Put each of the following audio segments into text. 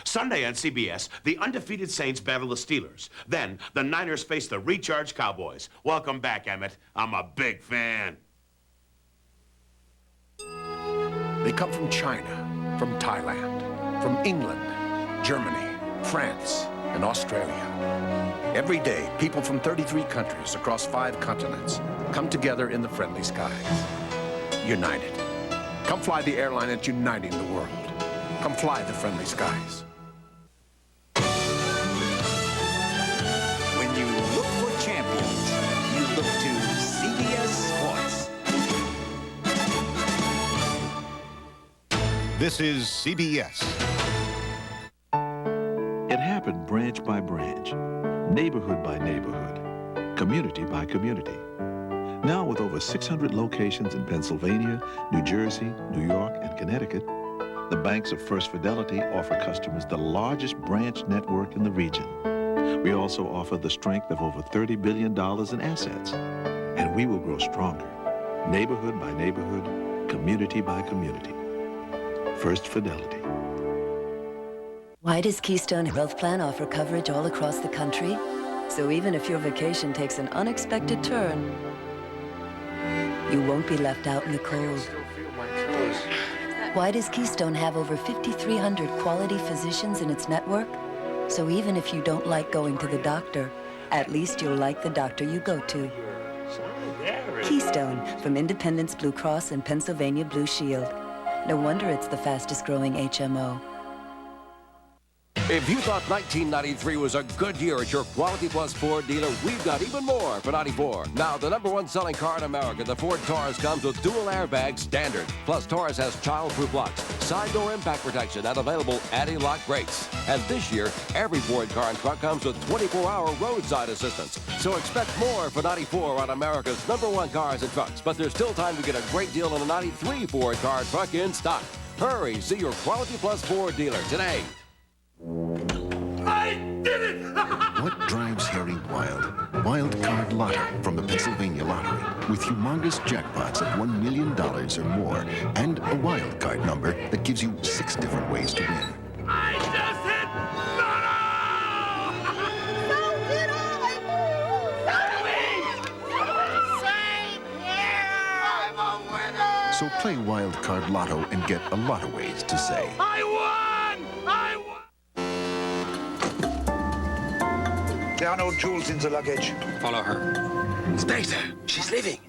Sunday on CBS, the undefeated Saints battle the Steelers. Then, the Niners face the recharged Cowboys. Welcome back, Emmett. I'm a big fan. They come from China, from Thailand, from England, Germany, France, and Australia. Every day, people from 33 countries across 5 continents come together in the friendly skies. United. Come fly the airline that's uniting the world. Come fly the friendly skies. When you look for champions, you look to CBS Sports. This is CBS. It happened branch by branch, neighborhood by neighborhood, community by community. Now with over 600 locations in Pennsylvania, New Jersey, New York, and Connecticut, the banks of First Fidelity offer customers the largest branch network in the region. We also offer the strength of over $30 billion in assets. And we will grow stronger, neighborhood by neighborhood, community by community. First Fidelity. Why does Keystone Health Plan offer coverage all across the country? So even if your vacation takes an unexpected turn, you won't be left out in the cold. Why does Keystone have over 5,300 quality physicians in its network? So even if you don't like going to the doctor, at least you'll like the doctor you go to. Keystone, from Independence Blue Cross and Pennsylvania Blue Shield. No wonder it's the fastest growing HMO. If you thought 1993 was a good year at your Quality Plus Ford dealer, we've got even more for 94. Now, the #1 selling car in America, the Ford Taurus, comes with dual airbags standard. Plus, Taurus has child-proof locks, side door impact protection, and available anti-lock brakes. And this year, every Ford car and truck comes with 24-hour roadside assistance. So expect more for 94 on America's #1 cars and trucks. But there's still time to get a great deal on a 93 Ford car and truck in stock. Hurry, see your Quality Plus Ford dealer today. I did it! What drives Harry wild? Wild Card Lotto from the Pennsylvania Lottery, with humongous jackpots of $1 million or more, and a wild card number that gives you 6 different ways to win. I just hit Lotto! So did I! Same here! I'm a winner! So play Wild Card Lotto and get a lot of ways to say, I won! I won! There are no jewels in the luggage. Follow her. Inspector, she's leaving.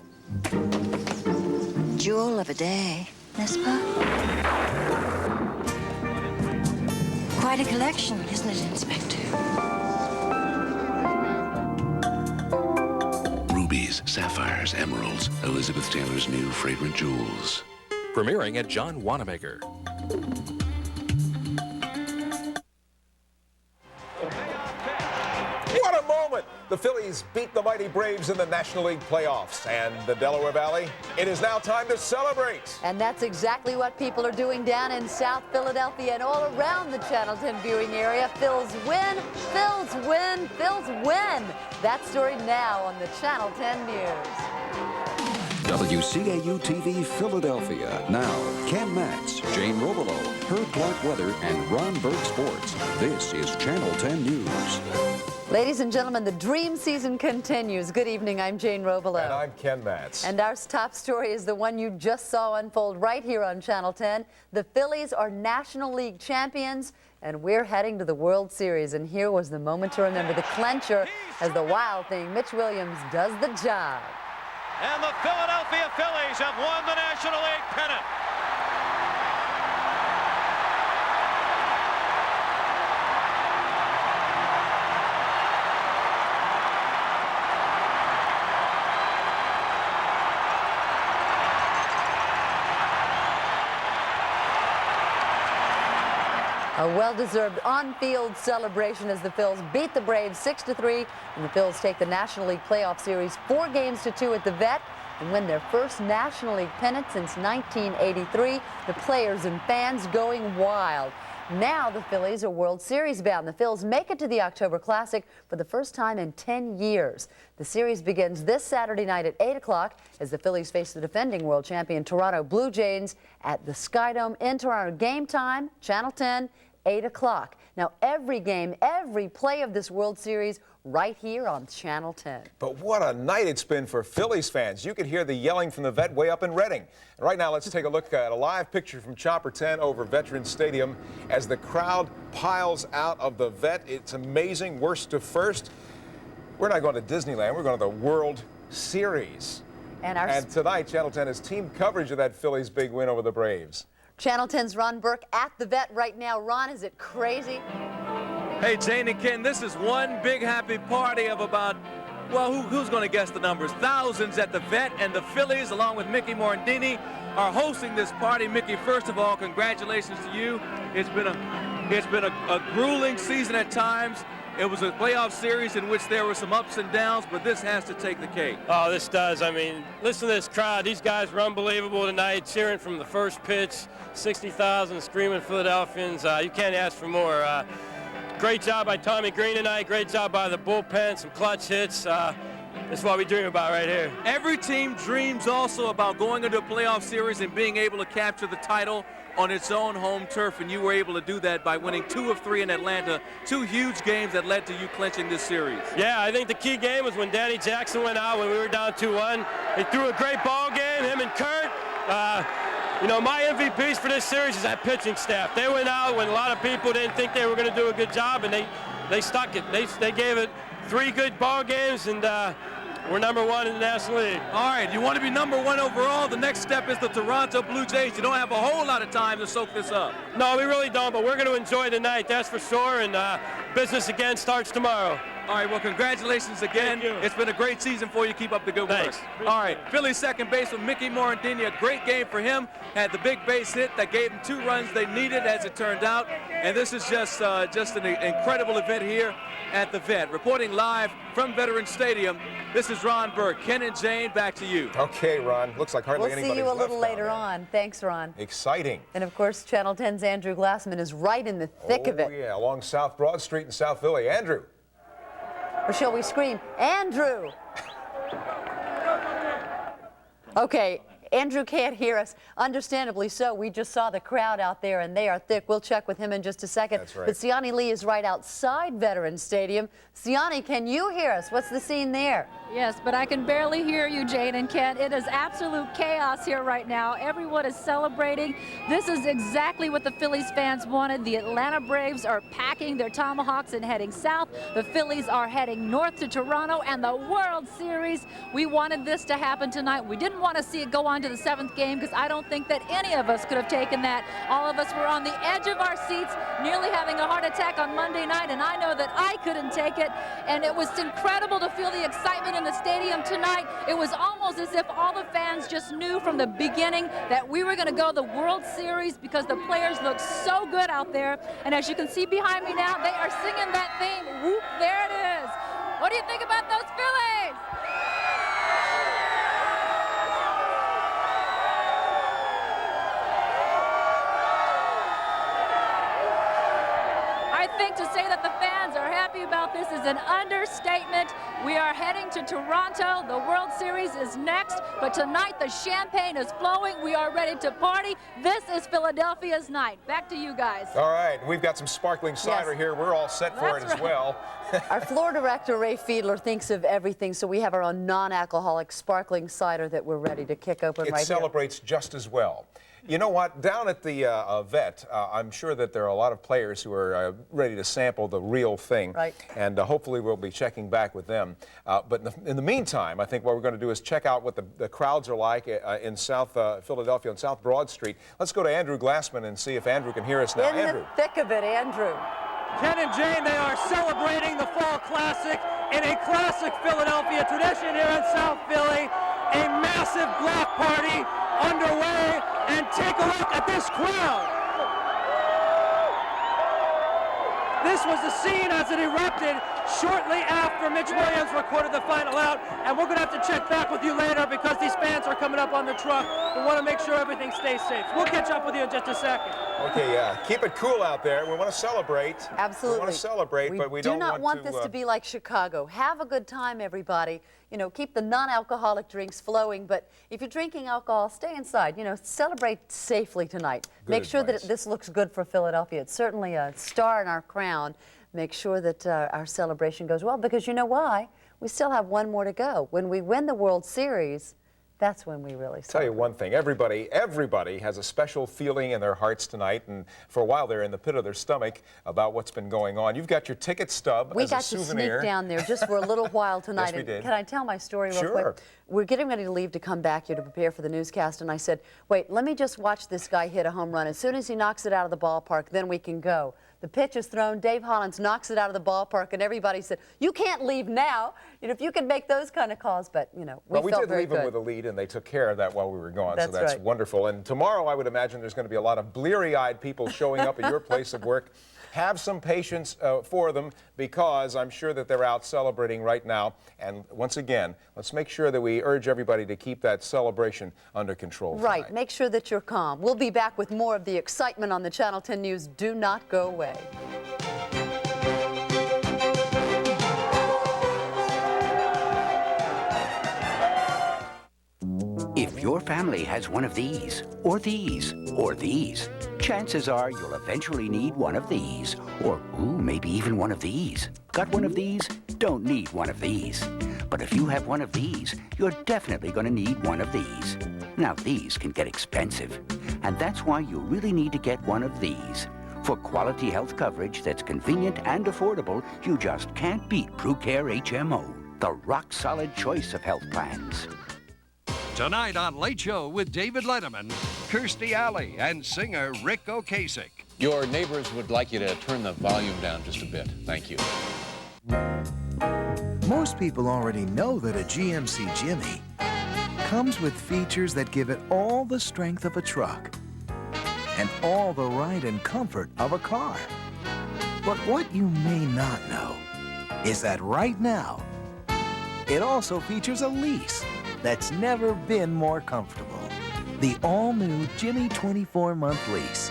Jewel of a day, n'est-ce pas? Quite a collection, isn't it, Inspector? Rubies, sapphires, emeralds, Elizabeth Taylor's new fragrant jewels. Premiering at John Wanamaker. What a moment! The Phillies beat the mighty Braves in the National League playoffs. And the Delaware Valley, it is now time to celebrate. And that's exactly what people are doing down in South Philadelphia and all around the Channel 10 viewing area. Phils win, Phils win, Phils win. That story now on the Channel 10 News. WCAU-TV Philadelphia. Now, Ken Matz, Jane Robilo, Herb Clarke Weather, and Ron Berg Sports. This is Channel 10 News. Ladies and gentlemen, the dream season continues. Good evening, I'm Jane Robilo. And I'm Ken Matz. And our top story is the one you just saw unfold right here on Channel 10. The Phillies are National League champions, and we're heading to the World Series. And here was the moment to remember, the clincher as the Wild Thing, Mitch Williams, does the job. And the Philadelphia Phillies have won the National League pennant. A well-deserved on-field celebration as the Phils beat the Braves 6-3, and the Phils take the National League playoff series 4-2 at the Vet and win their first National League pennant since 1983. The players and fans going wild. Now the Phillies are World Series bound. The Phils make it to the October Classic for the first time in 10 years. The series begins this Saturday night at 8 o'clock as the Phillies face the defending world champion Toronto Blue Jays at the Skydome in Toronto. Game time, Channel 10 8 o'clock. Now, every game, every play of this World Series right here on Channel 10. But what a night it's been for Phillies fans. You could hear the yelling from the vet way up in Reading. And right now, let's take a look at a live picture from Chopper 10 over Veterans Stadium as the crowd piles out of the vet. It's amazing, worst to first. We're not going to Disneyland, we're going to the World Series. And tonight, Channel 10 has team coverage of that Phillies' big win over the Braves. Channel 10's Ron Burke at the vet right now. Ron, is it crazy? Hey, Jane and Ken, this is one big happy party of about, well, who's going to guess the numbers? Thousands at the vet, and the Phillies, along with Mickey Morandini, are hosting this party. Mickey, first of all, congratulations to you. It's been a grueling season at times. It was a playoff series in which there were some ups and downs, but this has to take the cake. Oh, this does. I mean, listen to this crowd. These guys were unbelievable tonight, cheering from the first pitch, 60,000 screaming Philadelphians. You can't ask for more. Great job by Tommy Green tonight. Great job by the bullpen, some clutch hits. That's what we dream about right here. Every team dreams also about going into a playoff series and being able to capture the title on its own home turf, and you were able to do that by winning 2 of 3 in Atlanta, 2 huge games that led to you clinching this series. Yeah, I think the key game was when Danny Jackson went out when we were down 2-1. He threw a great ball game, him and Kurt. You know, my MVPs for this series is that pitching staff. They went out when a lot of people didn't think they were going to do a good job, and they stuck it. They gave it 3 good ball games, and we're #1 in the National League. All right, you want to be #1 overall. The next step is the Toronto Blue Jays. You don't have a whole lot of time to soak this up. No, we really don't, but we're going to enjoy the night, that's for sure, and business again starts tomorrow. All right, well, congratulations again. It's been a great season for you. Keep up the good work. Thanks. All right, Phillies second baseman Mickey Morandini, a great game for him. Had the big base hit that gave him 2 runs they needed, as it turned out. And this is just an incredible event here at the vet. Reporting live from Veterans Stadium, this is Ron Burke. Ken and Jane, back to you. Okay, Ron. Looks like hardly anybody's left. We'll see you a little later on. Thanks, Ron. Exciting. And, of course, Channel 10's Andrew Glassman is right in the thick of it. Oh, yeah, along South Broad Street in South Philly. Andrew. Or shall we scream, Andrew? Okay, Andrew can't hear us. Understandably so. We just saw the crowd out there, and they are thick. We'll check with him in just a second. That's right. But Siani Lee is right outside Veterans Stadium. Siani, can you hear us? What's the scene there? Yes, but I can barely hear you, Jane and Ken. It is absolute chaos here right now. Everyone is celebrating. This is exactly what the Phillies fans wanted. The Atlanta Braves are packing their tomahawks and heading south. The Phillies are heading north to Toronto, and the World Series. We wanted this to happen tonight. We didn't want to see it go on to the 7th game because I don't think that any of us could have taken that. All of us were on the edge of our seats, nearly having a heart attack on Monday night, and I know that I couldn't take it. And it was incredible to feel the excitement in the stadium tonight. It was almost as if all the fans just knew from the beginning that we were going to go the World Series because the players looked so good out there. And as you can see behind me now, they are singing that theme. Whoop, there it is. What do you think about those Phillies? I think to say that the fans are happy about this is an understatement. We are heading to Toronto. The World Series is next, but tonight the champagne is flowing. We are ready to party. This is Philadelphia's night. Back to you guys. All right, we've got some sparkling cider here. We're all set for it as well. Our floor director, Ray Fiedler, thinks of everything, so we have our own non-alcoholic sparkling cider that we're ready to kick open right here. It celebrates just as well. You know what? Down at the vet, I'm sure that there are a lot of players who are ready to sample the real thing. Right. And hopefully we'll be checking back with them. But in the meantime, I think what we're going to do is check out what the crowds are like in South Philadelphia on South Broad Street. Let's go to Andrew Glassman and see if Andrew can hear us now. In the thick of it, Andrew. Ken and Jane, they are celebrating the Fall Classic in a classic Philadelphia tradition here in South Philly. A massive block party underway, and take a look at this crowd. This was the scene as it erupted shortly after Mitch Williams recorded the final out, and we're going to have to check back with you later because these fans are coming up on the truck. We want to make sure everything stays safe. We'll catch up with you in just a second. Okay, keep it cool out there. We want to celebrate. Absolutely. We want to celebrate, but we don't want this to be like Chicago. Have a good time, everybody. You know, keep the non-alcoholic drinks flowing, but if you're drinking alcohol, stay inside. You know, celebrate safely tonight. Make sure that this looks good for Philadelphia. It's certainly a star in our crown. Make sure that our celebration goes well, because you know why? We still have one more to go. When we win the World Series, that's when we really celebrate. Tell you one thing, everybody has a special feeling in their hearts tonight, and for a while they're in the pit of their stomach about what's been going on. You've got your ticket stub as a souvenir. We got to sneak down there just for a little while tonight. Yes, we did. Can I tell my story real Sure. quick? We're getting ready to leave to come back here to prepare for the newscast, and I said, wait, let me just watch this guy hit a home run. As soon as he knocks it out of the ballpark, then we can go. The pitch is thrown, Dave Hollins knocks it out of the ballpark, and everybody said, you can't leave now. You know, if you can make those kind of calls, but, you know, we felt very good. We did leave them with a lead, and they took care of that while we were gone, That's so that's right. wonderful. And tomorrow, I would imagine there's going to be a lot of bleary-eyed people showing up at your place of work. Have some patience for them, because I'm sure that they're out celebrating right now. And once again, let's make sure that we urge everybody to keep that celebration under control Right. tonight. Make sure that you're calm. We'll be back with more of the excitement on the Channel 10 News. Do not go away. If your family has one of these, or these, or these, chances are you'll eventually need one of these. Or, ooh, maybe even one of these. Got one of these? Don't need one of these. But if you have one of these, you're definitely going to need one of these. Now, these can get expensive. And that's why you really need to get one of these. For quality health coverage that's convenient and affordable, you just can't beat PruCare HMO, the rock-solid choice of health plans. Tonight on Late Show with David Letterman, Kirstie Alley, and singer Rick Ocasek. Your neighbors would like you to turn the volume down just a bit. Thank you. Most people already know that a GMC Jimmy comes with features that give it all the strength of a truck and all the ride and comfort of a car. But what you may not know is that right now, it also features a lease that's never been more comfortable. The all-new Jimmy 24-month lease.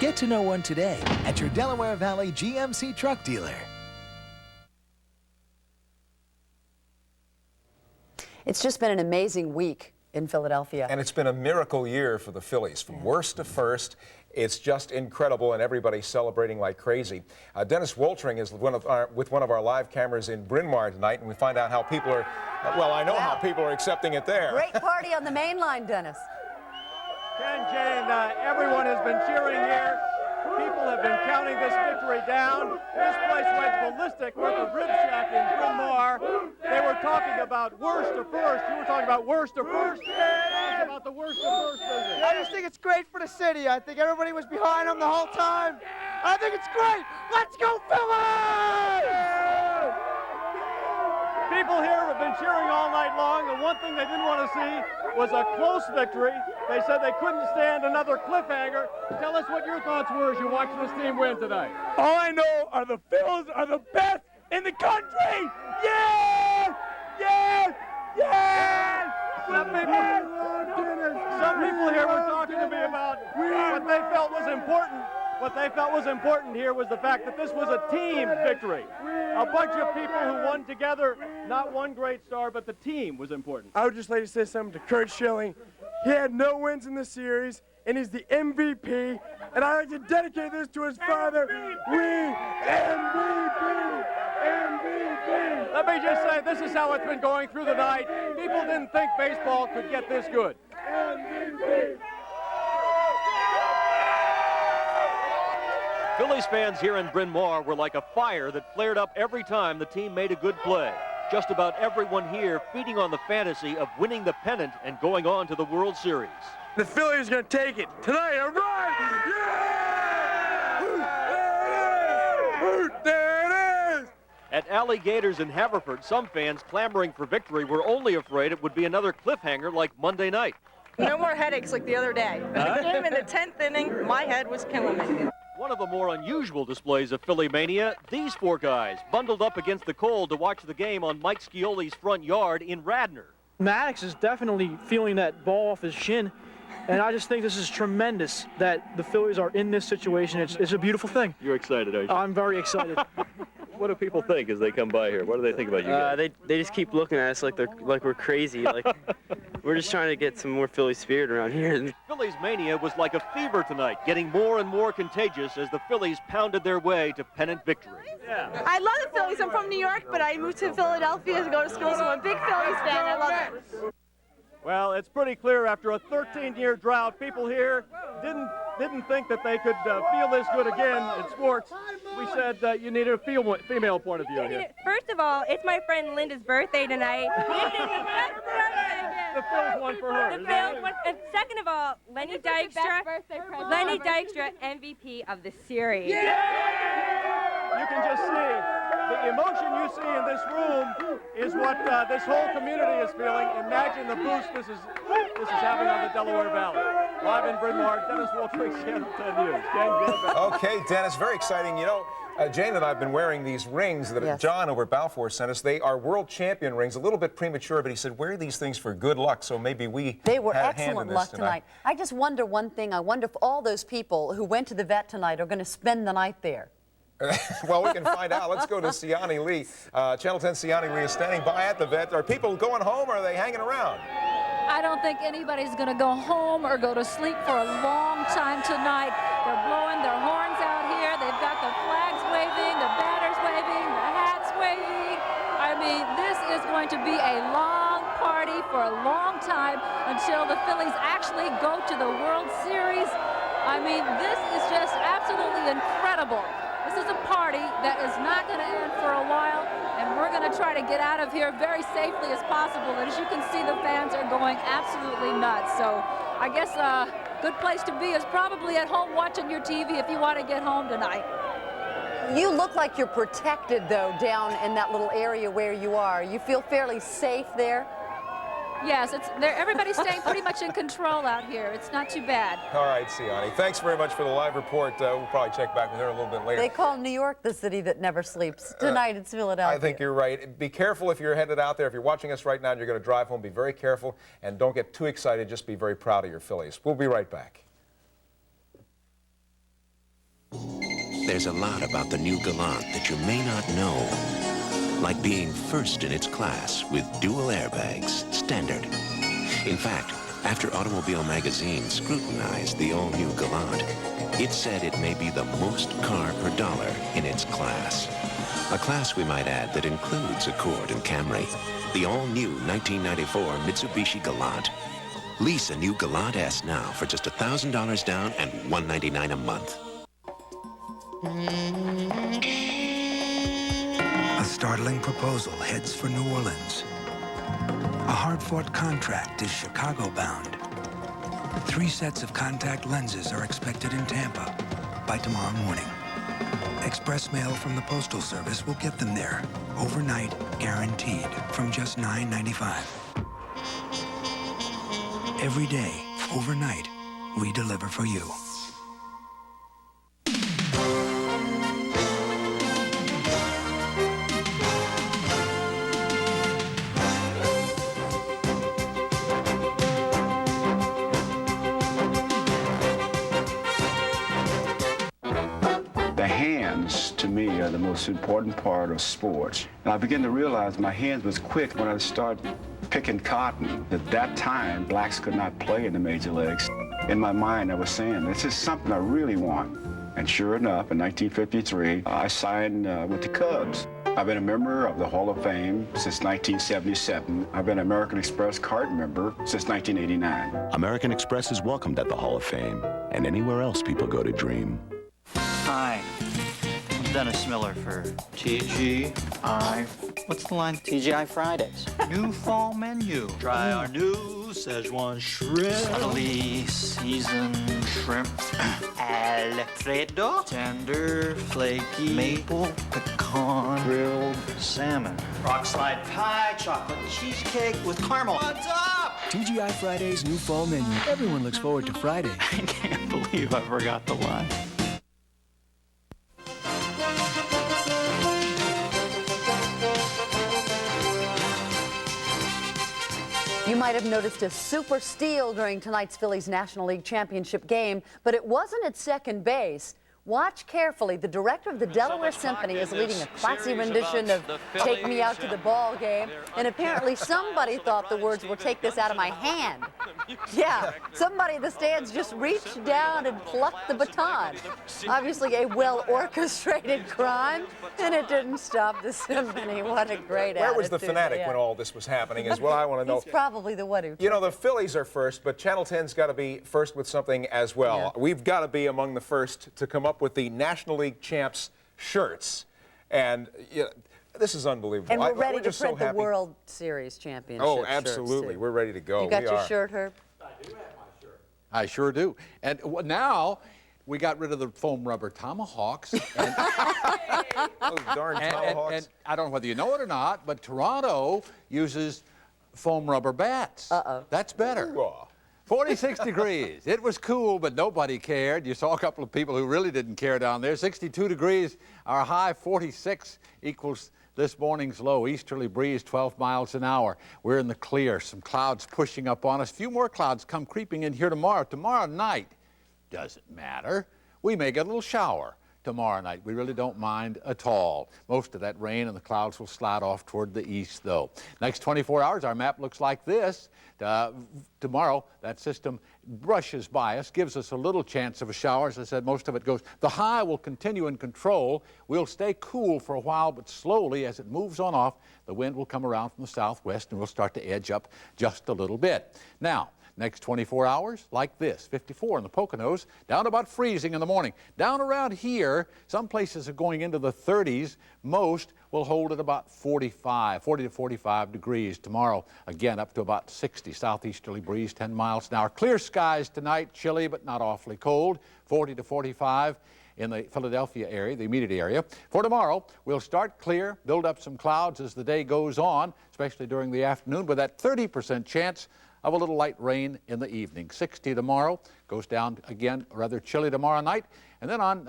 Get to know one today at your Delaware Valley GMC truck dealer. It's just been an amazing week in Philadelphia. And it's been a miracle year for the Phillies. From worst to first, it's just incredible, and everybody's celebrating like crazy. Dennis Woltering is with one of our live cameras in Bryn Mawr tonight, and we find out how people are, well, I know how people are accepting it there. Great party on the main line, Dennis. Ken, Jane, everyone has been cheering here. People have been counting this victory down. This place went ballistic with the Rib Shack in Bryn Mawr. They were talking about worst to first. You were talking about worst to first. Talk about the worst to first visit. I just think it's great for the city. I think everybody was behind them the whole time. I think it's great. Let's go, Phillies! People here have been cheering all night long. The one thing they didn't want to see was a close victory. They said they couldn't stand another cliffhanger. Tell us what your thoughts were as you watched this team win tonight. All I know are the Phillies are the best in the country. Yes! Yes! Yes! Some people here were talking to me about what they felt was important. What they felt was important here was the fact that this was a team victory. A bunch of people who won together, not one great star, but the team was important. I would just like to say something to Kurt Schilling. He had no wins in the series, and he's the MVP. And I like to dedicate this to his father. We MVP! MVP! Let me just say, this is how it's been going through the night. People didn't think baseball could get this good. MVP! Phillies fans here in Bryn Mawr were like a fire that flared up every time the team made a good play. Just about everyone here feeding on the fantasy of winning the pennant and going on to the World Series. The Phillies are going to take it tonight. All right! Yeah! There it is! At Alligators in Haverford, some fans clamoring for victory were only afraid it would be another cliffhanger like Monday night. No more headaches like the other day. The game in the 10th inning, my head was killing me. One of the more unusual displays of Philly mania, these four guys bundled up against the cold to watch the game on Mike Scioli's front yard in Radnor. Maddox is definitely feeling that ball off his shin, and I just think this is tremendous that the Phillies are in this situation. It's a beautiful thing. You're excited, aren't you? I'm very excited. What do people think as they come by here? What do they think about you guys? They just keep looking at us like we're crazy. Like we're just trying to get some more Philly spirit around here. Phillies mania was like a fever tonight, getting more and more contagious as the Phillies pounded their way to pennant victory. Yeah. I love the Phillies. I'm from New York, but I moved to Philadelphia to go to school, so I'm a big Phillies fan. I love it. Well, it's pretty clear after a 13-year drought, people here didn't think that they could feel this good again in sports. We said you needed a female point of view here. First of all, it's my friend Linda's birthday tonight. The Phil's one for her. The Phil's one. And second of all, Lenny Dykstra, MVP of the series. Yeah! You can just see the emotion you see in this room is what this whole community is feeling. Imagine the boost this is having on the Delaware Valley. Live in Bryn Mawr, Dennis Waltrix, Channel 10 News. Okay, Dennis, very exciting. You know, Jane and I have been wearing these rings that John over at Balfour sent us. They are world champion rings, a little bit premature, but he said, wear these things for good luck, so maybe we They were had a hand in excellent this luck tonight. I just wonder one thing. I wonder if all those people who went to the vet tonight are going to spend the night there. Well, we can find out. Let's go to Siani Lee. Channel 10 Siani Lee is standing by at the vet. Are people going home or are they hanging around? I don't think anybody's going to go home or go to sleep for a long time tonight. They're blowing their horns out here. They've got the flags waving, the banners waving, the hats waving. I mean, this is going to be a long party for a long time until the Phillies actually go to the World Series. I mean, this is just absolutely incredible. This is a party that is not going to end for a while, and we're going to try to get out of here very safely as possible. And as you can see, the fans are going absolutely nuts. So I guess a good place to be is probably at home watching your TV if you want to get home tonight. You look like you're protected, though, down in that little area where you are. You feel fairly safe there? Yes, everybody's staying pretty much in control out here. It's not too bad. All right, Siani. Thanks very much for the live report. We'll probably check back with her a little bit later. They call New York the city that never sleeps. Tonight it's Philadelphia. I think you're right. Be careful if you're headed out there. If you're watching us right now and you're going to drive home, be very careful and don't get too excited. Just be very proud of your Phillies. We'll be right back. There's a lot about the new Galant that you may not know. Like being first in its class with dual airbags, standard. In fact, after Automobile Magazine scrutinized the all-new Galant, it said it may be the most car per dollar in its class. A class, we might add, that includes Accord and Camry. The all-new 1994 Mitsubishi Galant. Lease a new Galant S now for just $1,000 down and $199 a month. A startling proposal heads for New Orleans. A hard-fought contract is Chicago-bound. 3 sets of contact lenses are expected in Tampa by tomorrow morning. Express mail from the Postal Service will get them there, overnight, guaranteed, from just $9.95. Every day, overnight, we deliver for you. To me, are the most important part of sports. And I began to realize my hands was quick when I started picking cotton. At that time, blacks could not play in the major leagues. In my mind, I was saying, this is something I really want. And sure enough, in 1953, I signed with the Cubs. I've been a member of the Hall of Fame since 1977. I've been an American Express card member since 1989. American Express is welcomed at the Hall of Fame and anywhere else people go to dream. Hi. Dennis Miller for TGI. What's the line? TGI Fridays. New fall menu. Try our new Szechuan shrimp. Subtly seasoned shrimp. Alfredo. Tender, flaky, maple, pecan, grilled salmon. Rock slide pie, chocolate cheesecake with caramel. What's up? TGI Fridays new fall menu. Everyone looks forward to Friday. I can't believe I forgot the line. You might have noticed a super steal during tonight's Phillies National League Championship game, but it wasn't at second base. Watch carefully. The director of the Delaware Symphony is leading a classy rendition of Take Me Out to the Ball Game, and apparently somebody thought the words were Take This Out of My Hand. Yeah, somebody in the stands just reached down and plucked the baton. Obviously a well-orchestrated crime, and it didn't stop the symphony. What a great attitude. Where was the fanatic when all this was happening is what I want to know. He's probably the one who... You know, the Phillies are first, but Channel 10's got to be first with something as well. Yeah. We've got to be among the first to come up with the National League champs shirts. And this is unbelievable. And we're ready to print the World Series championship. Oh, absolutely. We're ready to go. You got your shirt, Herb? I do have my shirt. I sure do. And now we got rid of the foam rubber tomahawks. And those darn tomahawks. And I don't know whether you know it or not, but Toronto uses foam rubber bats. Uh-oh. That's better. 46 degrees. It was cool, but nobody cared. You saw a couple of people who really didn't care down there. 62 degrees. Our high 46 equals this morning's low. Easterly breeze 12 miles an hour. We're in the clear. Some clouds pushing up on us. A few more clouds come creeping in here tomorrow. Tomorrow night, doesn't matter. We may get a little shower tomorrow night. We really don't mind at all. Most of that rain and the clouds will slide off toward the east, though. Next 24 hours, our map looks like this. Tomorrow, that system brushes by us, gives us a little chance of a shower. As I said, most of it goes. The high will continue in control. We'll stay cool for a while, but slowly, as it moves on off, the wind will come around from the southwest, and we'll start to edge up just a little bit. Now, next 24 hours, like this, 54 in the Poconos, down about freezing in the morning. Down around here, some places are going into the 30s. Most will hold at about 40 to 45 degrees. Tomorrow, again, up to about 60. Southeasterly breeze, 10 miles an hour. Clear skies tonight, chilly but not awfully cold, 40 to 45 in the Philadelphia area, the immediate area. For tomorrow, we'll start clear, build up some clouds as the day goes on, especially during the afternoon, with that 30% chance of a little light rain in the evening. 60 tomorrow, goes down again, rather chilly tomorrow night. And then on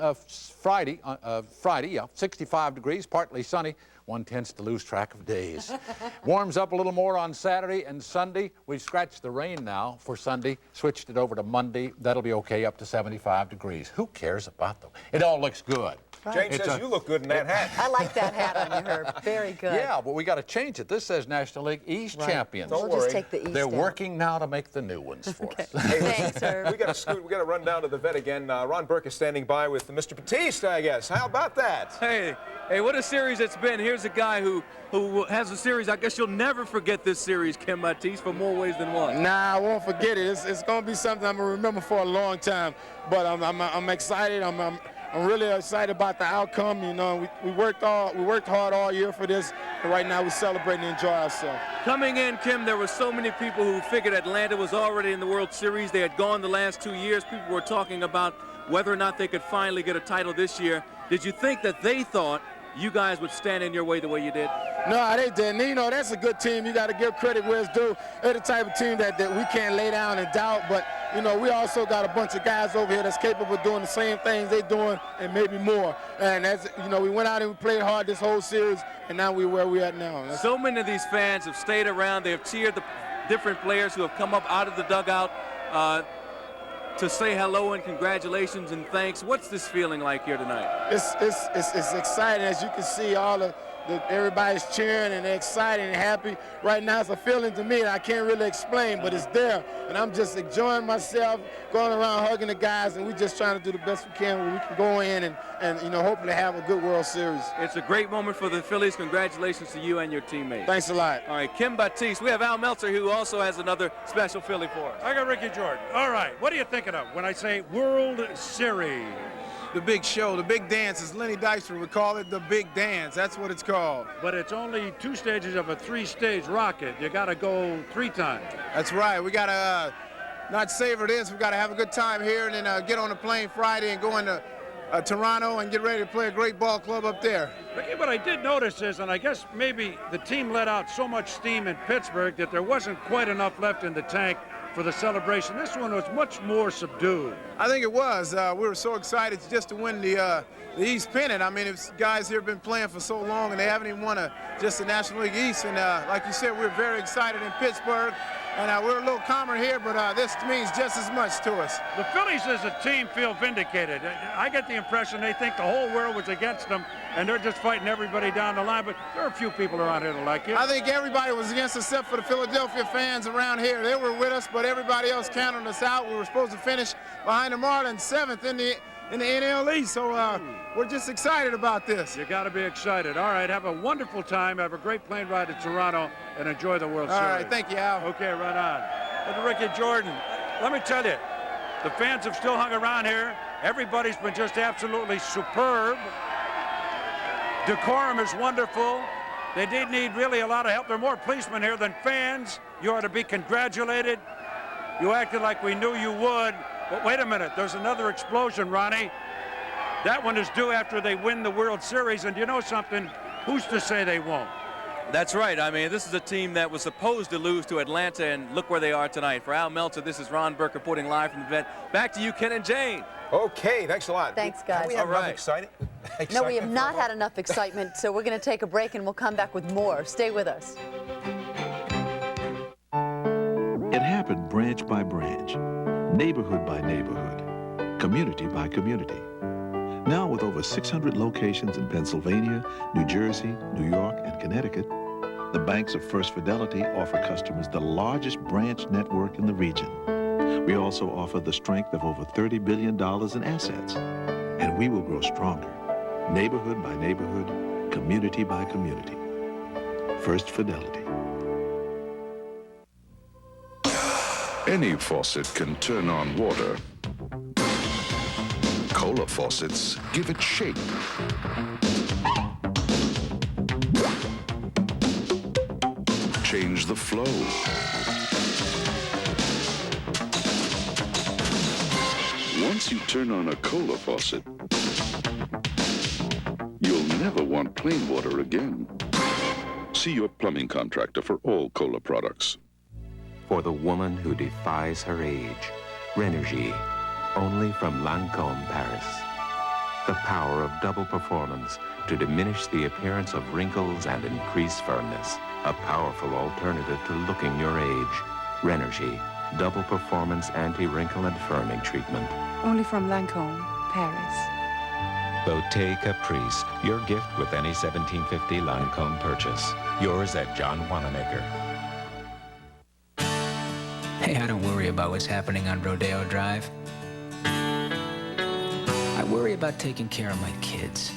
Friday, 65 degrees, partly sunny. One tends to lose track of days. Warms up a little more on Saturday and Sunday. We've scratched the rain now for Sunday, switched it over to Monday. That'll be okay, up to 75 degrees. Who cares about them? It all looks good. James says you look good in that hat. I like that hat on you, Herb. Very good. Yeah, but we got to change it. This says National League East champions. Don't worry. Just take the East They're down. Working now to make the new ones for us. Hey, thanks, Herb. We got to run down to the vet again. Ron Burke is standing by with Mr. Batiste, I guess. How about that? Hey, what a series it's been. Here's a guy who has a series. I guess you'll never forget this series, Kim Batiste, for more ways than one. Nah, I won't forget it. It's going to be something I'm going to remember for a long time. But I'm excited. I'm really excited about the outcome. You know, we worked hard all year for this, and right now we're celebrating and enjoy ourselves. Coming in, Kim, there were so many people who figured Atlanta was already in the World Series. They had gone the last 2 years. People were talking about whether or not they could finally get a title this year. Did you think that they thought you guys would stand in your way the way you did? No, they didn't. You know, that's a good team. You got to give credit where it's due. They're the type of team that we can't lay down and doubt, but, you know, we also got a bunch of guys over here that's capable of doing the same things they're doing and maybe more. And, as you know, we went out and we played hard this whole series, and now we're where we're at now. So many of these fans have stayed around. They have cheered the different players who have come up out of the dugout to say hello and congratulations and thanks. What's this feeling like here tonight? It's exciting. As you can see, everybody's cheering and they're excited and happy. Right now it's a feeling to me that I can't really explain, but it's there. And I'm just enjoying myself, going around hugging the guys, and we're just trying to do the best we can where we can go in and you know, hopefully have a good World Series. It's a great moment for the Phillies. Congratulations to you and your teammates. Thanks a lot. All right, Kim Batiste. We have Al Meltzer, who also has another special Philly for us. I got Ricky Jordan. All right, what are you thinking of when I say World Series? The big show, the big dance, as Lenny Dykstra would call it, the big dance. That's what it's called. But it's only 2 stages of a 3-stage rocket. You got to go 3 times. That's right. We got to not savor this. We got to have a good time here and then get on the plane Friday and go into Toronto and get ready to play a great ball club up there. Ricky, what I did notice is, and I guess maybe the team let out so much steam in Pittsburgh that there wasn't quite enough left in the tank for the celebration. This one was much more subdued. I think it was. We were so excited just to win the East pennant. I mean, it's guys here have been playing for so long and they haven't even won just the National League East. And like you said, we're very excited in Pittsburgh. and we're a little calmer here, but this means just as much to us. The Phillies as a team feel vindicated. I get the impression they think the whole world was against them, and they're just fighting everybody down the line, but there are a few people around here that like you. I think everybody was against us except for the Philadelphia fans around here. They were with us, but everybody else counted us out. We were supposed to finish behind the Marlins 7th in the NL East, so we're just excited about this. You got to be excited. All right, have a wonderful time. Have a great plane ride to Toronto, and enjoy the World Series. All right, thank you, Al. Okay, right on. And Ricky Jordan, let me tell you, the fans have still hung around here. Everybody's been just absolutely superb. Decorum is wonderful. They did need really a lot of help. There are more policemen here than fans. You ought to be congratulated. You acted like we knew you would. But wait a minute, there's another explosion, Ronnie. That one is due after they win the World Series, and you know something? Who's to say they won't? That's right. I mean, this is a team that was supposed to lose to Atlanta, and look where they are tonight. For Al Meltzer, this is Ron Burke reporting live from the vet. Back to you, Ken and Jane. Okay, thanks a lot. Thanks, guys. Have we had enough exciting? No, we have not had enough excitement, so we're going to take a break, and we'll come back with more. Stay with us. It happened branch by branch, neighborhood by neighborhood, community by community. Now with over 600 locations in Pennsylvania, New Jersey, New York, and Connecticut, the banks of First Fidelity offer customers the largest branch network in the region. We also offer the strength of over $30 billion in assets, and we will grow stronger, neighborhood by neighborhood, community by community. First Fidelity. Any faucet can turn on water. Cola faucets give it shape. Change the flow. Once you turn on a Cola faucet, you'll never want plain water again. See your plumbing contractor for all Cola products. For the woman who defies her age, Rénergie, only from Lancôme, Paris. The power of double performance to diminish the appearance of wrinkles and increase firmness. A powerful alternative to looking your age. Rénergie, double performance anti-wrinkle and firming treatment. Only from Lancôme, Paris. Beauté Caprice, your gift with any 1750 Lancôme purchase. Yours at John Wanamaker. Hey, I don't worry about what's happening on Rodeo Drive. I worry about taking care of my kids.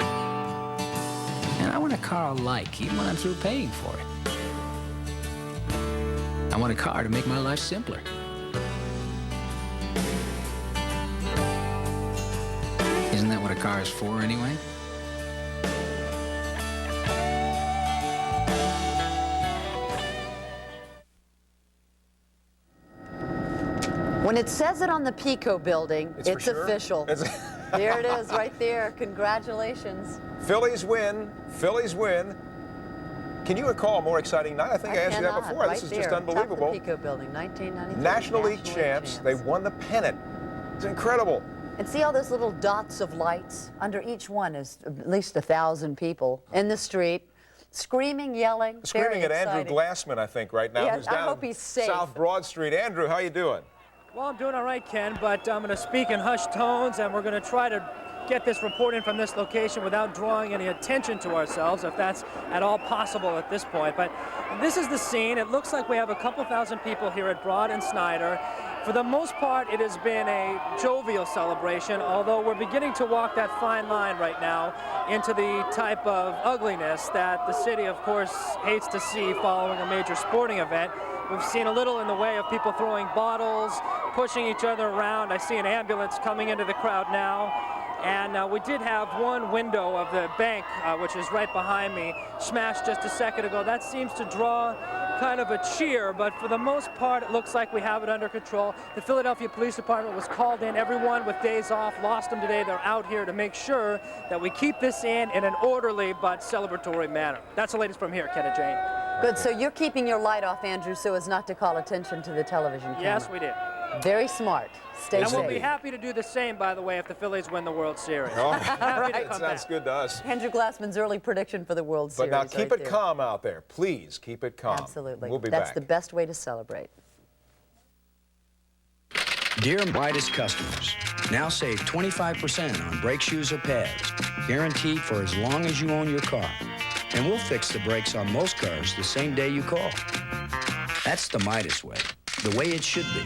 And I want a car I like, even when I'm through paying for it. I want a car to make my life simpler. Isn't that what a car is for, anyway? When it says it on the Pico building, it's sure? official. There it is, right there. Congratulations. Phillies win. Phillies win. Can you recall a more exciting night? I think I asked you that before. Right This is there, just unbelievable. Top of the Pico building, 1993. National League champs. They won the pennant. It's incredible. And see all those little dots of lights? Under each one is at least 1,000 people in the street, screaming, yelling. Screaming at Andrew Glassman, I think, right now, Yeah, who's I down hope he's safe. South Broad Street. Andrew, how you doing? Well, I'm doing all right, Ken, but I'm going to speak in hushed tones, and we're going to try to get this report in from this location without drawing any attention to ourselves, if that's at all possible at this point. But this is the scene. It looks like we have a couple thousand people here at Broad and Snyder. For the most part, it has been a jovial celebration, although we're beginning to walk that fine line right now into the type of ugliness that the city, of course, hates to see following a major sporting event. We've seen a little in the way of people throwing bottles, pushing each other around. I see an ambulance coming into the crowd now. And we did have one window of the bank, which is right behind me, smashed just a second ago. That seems to draw kind of a cheer, but for the most part, it looks like we have it under control. The Philadelphia Police Department was called in. Everyone with days off lost them today. They're out here to make sure that we keep this in an orderly but celebratory manner. That's the latest from here, Ken and Jane. Good, so you're keeping your light off, Andrew, so as not to call attention to the television camera. Yes, we did. Very smart. Stay And safe. we'll be happy to do the same, by the way, if the Phillies win the World Series. Oh, Happy to right. come Sounds back. good to us. Andrew Glassman's early prediction for the World But Series. now keep right it there. calm out there. Please keep it calm. Absolutely. We'll be That's back. the best way to celebrate. Dear Midas customers, now save 25% on brake shoes or pads, guaranteed for as long as you own your car. And we'll fix the brakes on most cars the same day you call. That's the Midas way, the way it should be.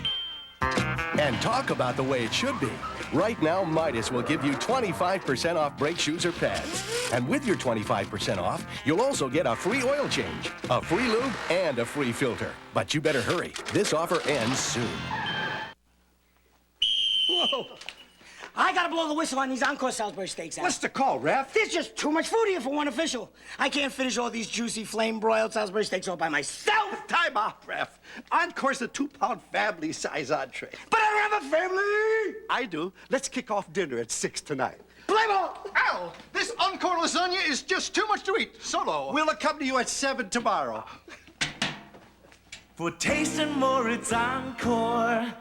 And talk about the way it should be. Right now, Midas will give you 25% off brake shoes or pads. And with your 25% off, you'll also get a free oil change, a free lube, and a free filter. But you better hurry. This offer ends soon. Whoa. I gotta blow the whistle on these Encore Salisbury steaks out. What's the call, Ref? There's just too much food here for one official. I can't finish all these juicy flame-broiled Salisbury steaks all by myself. Time out, Ref. Encore's a 2-pound family-size entree. But I don't have a family! I do. Let's kick off dinner at 6 tonight. Play ball! Al, this Encore lasagna is just too much to eat. Solo. We'll accompany you at 7 tomorrow. For tasting more, it's Encore.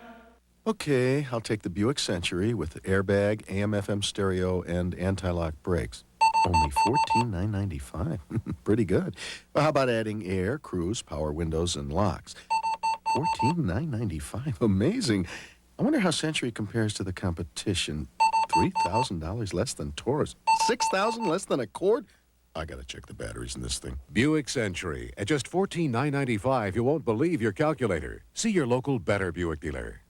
Okay, I'll take the Buick Century with airbag, AM/FM stereo, and anti-lock brakes. Only $14,995. Pretty good. Well, how about adding air, cruise, power windows, and locks? $14,995. Amazing. I wonder how Century compares to the competition. $3,000 less than Taurus. $6,000 less than Accord? I gotta check the batteries in this thing. Buick Century. At just $14,995, you won't believe your calculator. See your local Better Buick dealer.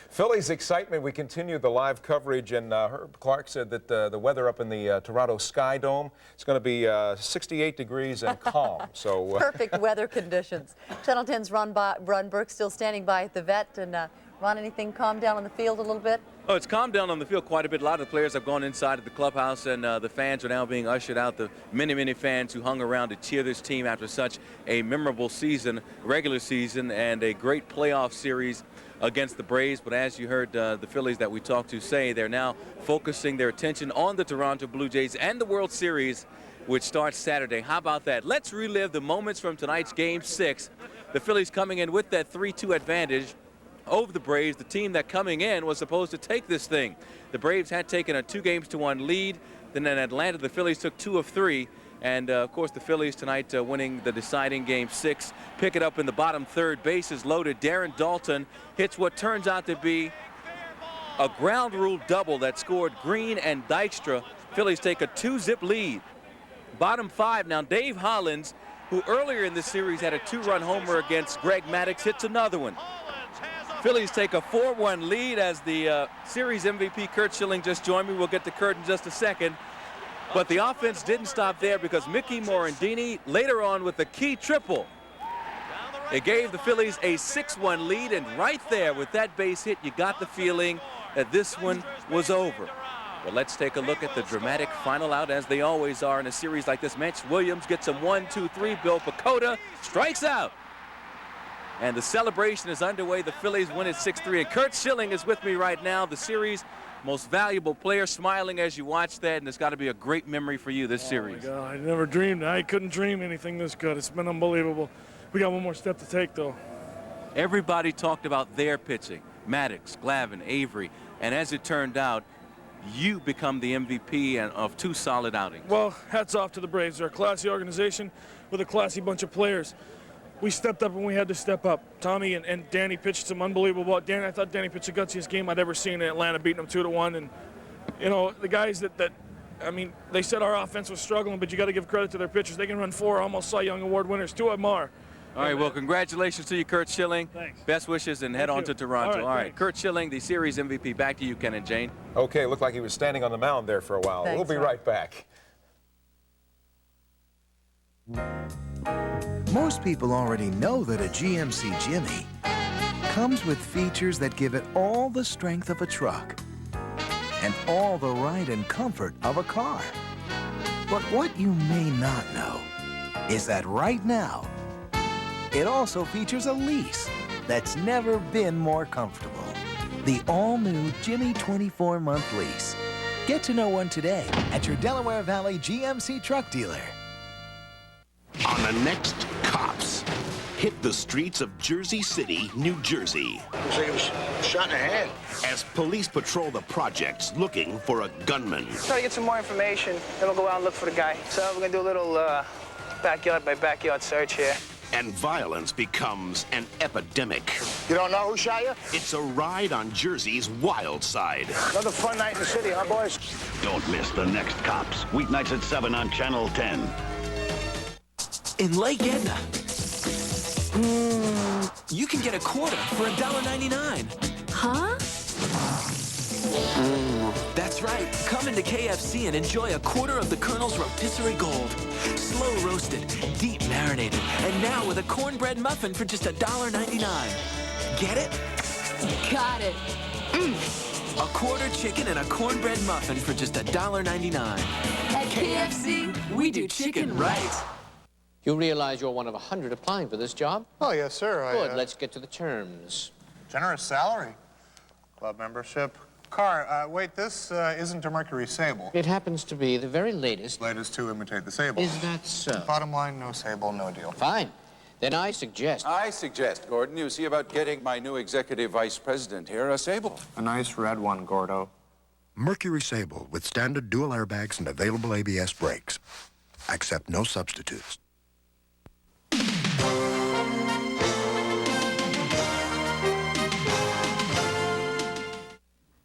Phillies excitement. We continue the live coverage, and Herb Clarke said that the weather up in the Toronto Sky Dome is going to be 68 degrees and calm. So Perfect weather conditions. Channel 10's Ron Burke still standing by at the vet. And Ron, anything calmed down on the field a little bit? Oh, it's calmed down on the field quite a bit. A lot of the players have gone inside of the clubhouse, and the fans are now being ushered out. The many fans who hung around to cheer this team after such a memorable season, regular season, and a great playoff series against the Braves. But as you heard the Phillies that we talked to say, they're now focusing their attention on the Toronto Blue Jays and the World Series, which starts Saturday. How about that? Let's relive the moments from tonight's Game 6. The Phillies coming in with that 3-2 advantage over the Braves, the team that coming in was supposed to take this thing. The Braves had taken a 2-1 lead. Then in Atlanta, the Phillies took 2 of 3. And, of course, the Phillies tonight winning the deciding Game 6. Pick it up in the bottom third. Bases loaded. Darren Dalton hits what turns out to be a ground rule double that scored Green and Dykstra. Phillies take a 2-zip lead. Bottom 5 now, Dave Hollins, who earlier in the series had a 2-run homer against Greg Maddux, hits another one. Phillies take a 4-1 lead as the series MVP Curt Schilling just joined me. We'll get to Curt in just a second. But the offense didn't stop there because Mickey Morandini later on with a key triple. It gave the Phillies a 6-1 lead, and right there with that base hit, you got the feeling that this one was over. Well, let's take a look at the dramatic final out, as they always are in a series like this. Mitch Williams gets him 1-2-3. Bill Pecota strikes out. And the celebration is underway. The Phillies win it 6-3. And Curt Schilling is with me right now, the series most valuable player, smiling as you watch that, and it's got to be a great memory for you this series. My God, I never dreamed. I couldn't dream anything this good. It's been unbelievable. We got one more step to take, though. Everybody talked about their pitching, Maddux, Glavine, Avery, and as it turned out, you become the MVP of 2 solid outings. Well, hats off to the Braves. They're a classy organization with a classy bunch of players. We stepped up when we had to step up. Tommy and Danny pitched some unbelievable. I thought Danny pitched the gutsiest game I'd ever seen in Atlanta, beating them 2-1. And, you know, the guys I mean, they said our offense was struggling, but you got to give credit to their pitchers. They can run 4 almost Cy Young Award winners. 2 of them are. All right, well, congratulations to you, Curt Schilling. Thanks. Best wishes, and head on to Toronto. All right, Curt Schilling, the series MVP. Back to you, Ken and Jane. Okay, looked like he was standing on the mound there for a while. Thanks, we'll be right back. Most people already know that a GMC Jimmy comes with features that give it all the strength of a truck and all the ride and comfort of a car. But what you may not know is that right now, it also features a lease that's never been more comfortable. The all-new Jimmy 24-month lease. Get to know one today at your Delaware Valley GMC truck dealer. On the next Cops, hit the streets of Jersey City, New Jersey. Looks like it was shot in the head. As police patrol the projects looking for a gunman. Try to get some more information, then we'll go out and look for the guy. So we're gonna do a little backyard by backyard search here. And violence becomes an epidemic. You don't know who shot you? It's a ride on Jersey's wild side. Another fun night in the city, huh, boys? Don't miss The Next Cops, weeknights at 7 on Channel 10. In Lake Edna, you can get a quarter for $1.99. Huh? That's right. Come into KFC and enjoy a quarter of the Colonel's rotisserie gold. Slow roasted, deep marinated, and now with a cornbread muffin for just $1.99. Get it? Got it. A quarter chicken and a cornbread muffin for just $1.99. At KFC, we do chicken right. You realize you're one of 100 applying for this job? Oh, yes, sir. Good. Let's get to the terms. Generous salary. Club membership. Car, wait, this isn't a Mercury Sable. It happens to be the very latest. Latest to imitate the Sable. Is that so? Bottom line, no Sable, no deal. Fine. Then I suggest, Gordon, you see about getting my new executive vice president here a Sable. A nice red one, Gordo. Mercury Sable with standard dual airbags and available ABS brakes. Accept no substitutes.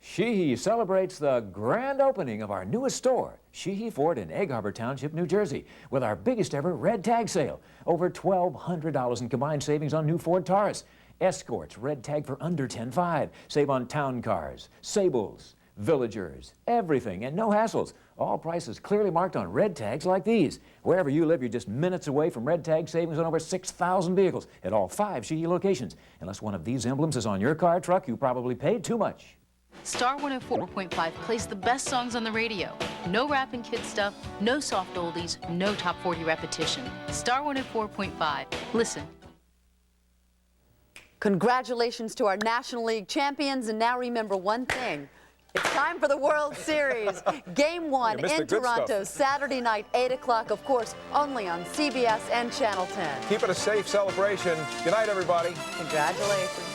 Sheehy celebrates the grand opening of our newest store, Sheehy Ford in Egg Harbor Township, New Jersey, with our biggest ever red tag sale. Over $1,200 in combined savings on new Ford Taurus. Escorts, red tag for under $10,500. Save on town cars, Sables, Villagers, everything, and no hassles. All prices clearly marked on red tags like these. Wherever you live, you're just minutes away from red tag savings on over 6,000 vehicles at all 5 Sheehy locations. Unless one of these emblems is on your car, truck, you probably paid too much. Star 104.5 plays the best songs on the radio. No rap and kid stuff, no soft oldies, no top 40 repetition. Star 104.5. Listen. Congratulations to our National League champions, and now remember one thing. It's time for the World Series. Game 1 in Toronto, Saturday night, 8 o'clock, of course, only on CBS and Channel 10. Keep it a safe celebration. Good night, everybody. Congratulations.